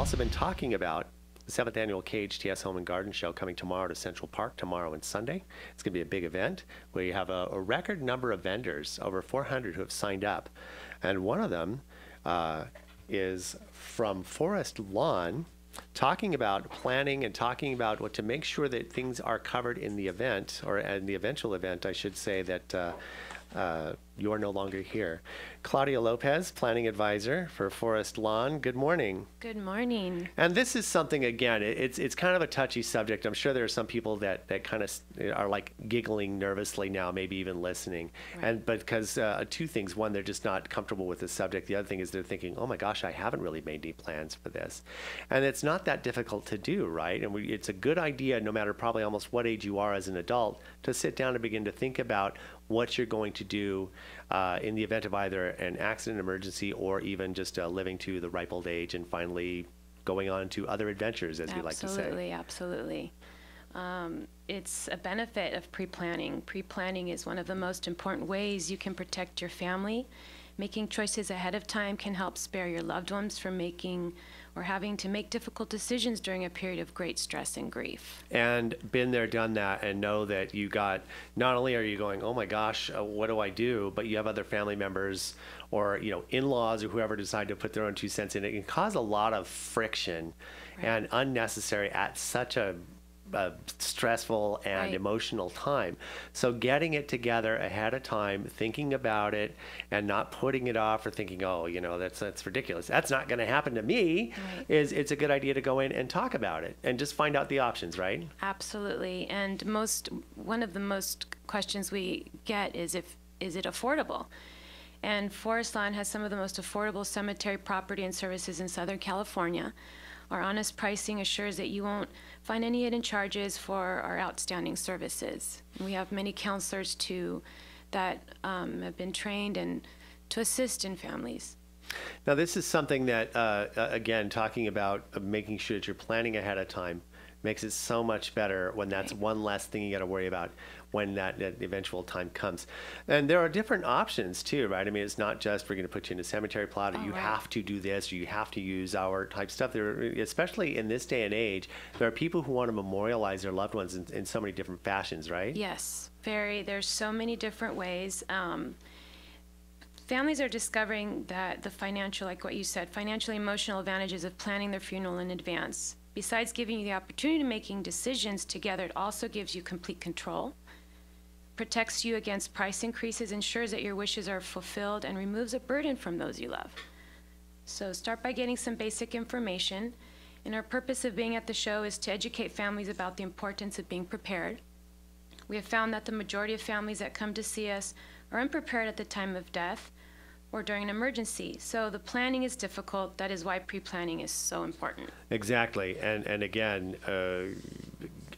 also been talking about the 7th Annual KHTS Home and Garden Show coming tomorrow to Central Park, tomorrow and Sunday. It's going to be a big event where you have a record number of vendors, over 400 who have signed up. And one of them is from Forest Lawn, talking about planning and talking about what to make sure that things are covered in the event, or in the eventual event, I should say, that you are no longer here. Claudia Lopez, planning advisor for Forest Lawn. Good morning. Good morning. And this is something, again, it's kind of a touchy subject. I'm sure there are some people that kind of are like giggling nervously now, maybe even listening. Right. And because two things. One, they're just not comfortable with the subject. The other thing is they're thinking, oh my gosh, I haven't really made any plans for this. And it's not that difficult to do, right? And it's a good idea, no matter probably almost what age you are as an adult, to sit down and begin to think about what you're going to do in the event of either an accident, emergency, or even just living to the ripe old age and finally going on to other adventures, as we like to say. Absolutely, absolutely. It's a benefit of pre-planning. Pre-planning is one of the most important ways you can protect your family. Making choices ahead of time can help spare your loved ones from making or having to make difficult decisions during a period of great stress and grief. And been there, done that, and know that you got, not only are you going, oh my gosh, what do I do? But you have other family members or, in-laws or whoever decide to put their own 2 cents in. It can cause a lot of friction and unnecessary at such a stressful and emotional time. So getting it together ahead of time, thinking about it, and not putting it off or thinking, oh, that's ridiculous. That's not going to happen to me. It's a good idea to go in and talk about it and just find out the options, right? Absolutely. And one of the most questions we get is it affordable? And Forest Lawn has some of the most affordable cemetery property and services in Southern California. Our honest pricing assures that you won't find any hidden charges for our outstanding services. And we have many counselors too that have been trained and to assist in families. Now, this is something that, again, talking about making sure that you're planning ahead of time makes it so much better when that's one less thing you got to worry about when that eventual time comes. And there are different options too, right? I mean, it's not just we're going to put you in a cemetery plot, or you have to do this, or you have to use our type stuff. Especially in this day and age, there are people who want to memorialize their loved ones in so many different fashions, right? Yes, there's so many different ways. Families are discovering that the financial, like what you said, financial emotional advantages of planning their funeral in advance. Besides giving you the opportunity to making decisions together, it also gives you complete control, protects you against price increases, ensures that your wishes are fulfilled, and removes a burden from those you love. So start by getting some basic information. And our purpose of being at the show is to educate families about the importance of being prepared. We have found that the majority of families that come to see us are unprepared at the time of death or during an emergency. So the planning is difficult. That is why pre-planning is so important. Exactly. And again,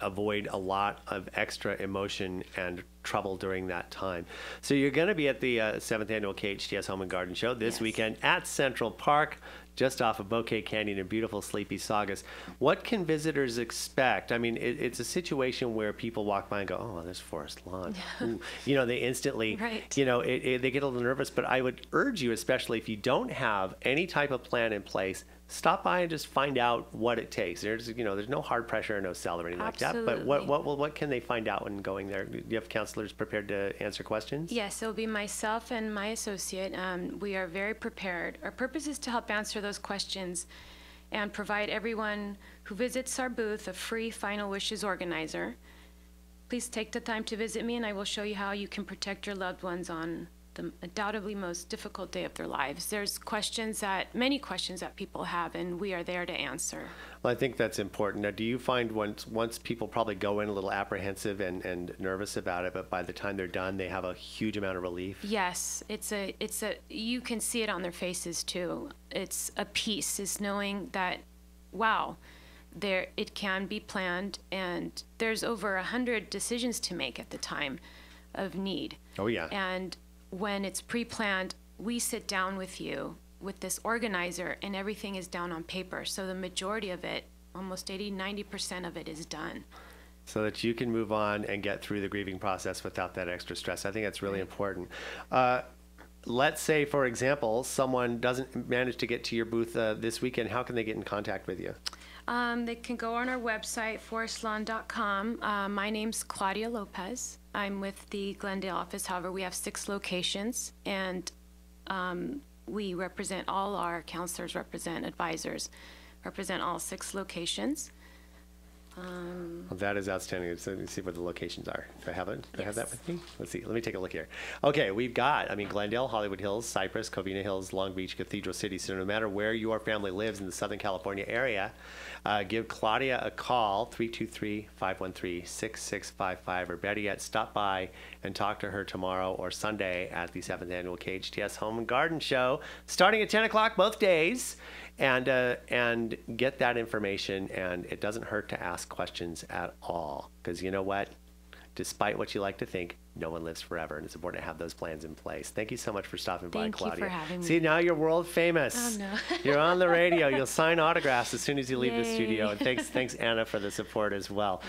avoid a lot of extra emotion and trouble during that time. So you're going to be at the 7th Annual KHTS Home and Garden Show this weekend at Central Park, just off of Bouquet Canyon in beautiful Sleepy Saugus. What can visitors expect? I mean, it's a situation where people walk by and go, oh, there's Forest Lawn. They instantly, they get a little nervous. But I would urge you, especially if you don't have any type of plan in place, stop by and just find out what it takes. There's no hard pressure or no sell or anything like that. But what can they find out when going there? Do you have counselors prepared to answer questions? Yes, it'll be myself and my associate. We are very prepared. Our purpose is to help answer those questions and provide everyone who visits our booth a free Final Wishes organizer. Please take the time to visit me, and I will show you how you can protect your loved ones on the undoubtedly most difficult day of their lives. There's many questions that people have, and we are there to answer. Well, I think that's important. Now, do you find once people probably go in a little apprehensive and nervous about it, but by the time they're done, they have a huge amount of relief? Yes, you can see it on their faces too. It's a peace, is knowing that, wow, it can be planned, and there's over 100 decisions to make at the time of need. Oh yeah. And when it's pre-planned, we sit down with you with this organizer, and everything is down on paper. So the majority of it, almost 80-90% of it, is done. So that you can move on and get through the grieving process without that extra stress. I think that's really important. let's say, for example, someone doesn't manage to get to your booth this weekend. How can they get in contact with you? They can go on our website, forestlawn.com. My name's Claudia Lopez. I'm with the Glendale office. However, we have 6 locations, and we represent all our counselors, advisors, represent all 6 locations. Well, that is outstanding. So let me see what the locations are. Do I have it? Do I have that Yes. with me? Let's see. Let me take a look here. Okay, we've got, Glendale, Hollywood Hills, Cypress, Covina Hills, Long Beach, Cathedral City. So no matter where your family lives in the Southern California area, give Claudia a call, 323-513-6655, or better yet, stop by and talk to her tomorrow or Sunday at the 7th Annual KHTS Home and Garden Show, starting at 10 o'clock both days. And get that information, and it doesn't hurt to ask questions at all, because you know what? Despite what you like to think, no one lives forever, and it's important to have those plans in place. Thank you so much for stopping by, Claudia. Thank you for having me. See, now you're world famous. Oh, no. You're on the radio. You'll sign autographs as soon as you leave the Yay. studio. And thanks Anna for the support as well.